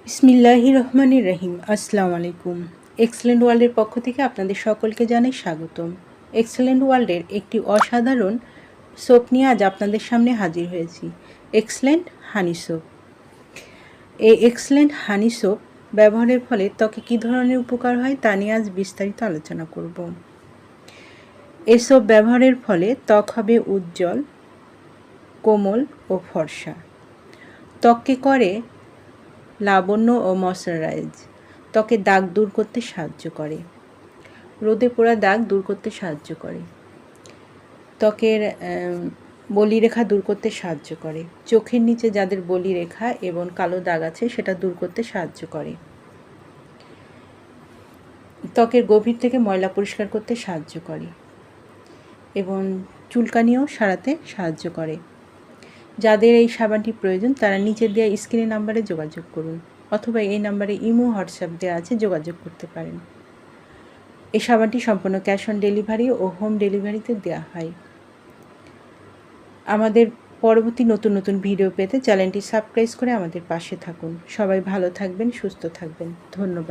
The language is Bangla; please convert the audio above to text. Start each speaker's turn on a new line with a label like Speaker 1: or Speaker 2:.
Speaker 1: বিসমিল্লাহির রহমানির রহিম। আসসালামু আলাইকুম। এক্সেলেন্ট ওয়ার্ল্ডের পক্ষ থেকে আপনাদের সকলকে জানাই স্বাগতম। এক্সেলেন্ট ওয়ার্ল্ডের একটি অসাধারণ সোপ নিয়ে আজ আপনাদের সামনে হাজির হয়েছি, এক্সেলেন্ট হানি সোপ। এই এক্সেলেন্ট হানি সোপ ব্যবহারের ফলে ত্বকে কী ধরনের উপকার হয় তা নিয়ে আজ বিস্তারিত আলোচনা করব। এই সোপ ব্যবহারের ফলে ত্বক হবে উজ্জ্বল, কোমল ও ফর্সা। ত্বককে করে লাবণ্য ও ময়শ্চারাইজ। ত্বকের দাগ দূর করতে সাহায্য করে, রোদে পোড়া দাগ দূর করতে সাহায্য করে, ত্বকের বলিরেখা দূর করতে সাহায্য করে, চোখের নিচে যাদের বলিরেখা এবং কালো দাগ আছে সেটা দূর করতে সাহায্য করে, ত্বকের গভীর থেকে ময়লা পরিষ্কার করতে সাহায্য করে এবং চুলকানিও সারাতে সাহায্য করে। যাদের এই সাবানটি প্রয়োজন তারা নিচে দেওয়া স্ক্রিনে নাম্বারে যোগাযোগ করুন, অথবা এই নাম্বারে ইমো হোয়াটসঅ্যাপ দেওয়া আছে, যোগাযোগ করতে পারেন। এই সাবানটি সম্পূর্ণ ক্যাশ অন ডেলিভারি ও হোম ডেলিভারিতে দেওয়া হয়। আমাদের পরবর্তী নতুন নতুন ভিডিও পেতে চ্যানেলটি সাবস্ক্রাইব করে আমাদের পাশে থাকুন। সবাই ভালো থাকবেন, সুস্থ থাকবেন। ধন্যবাদ।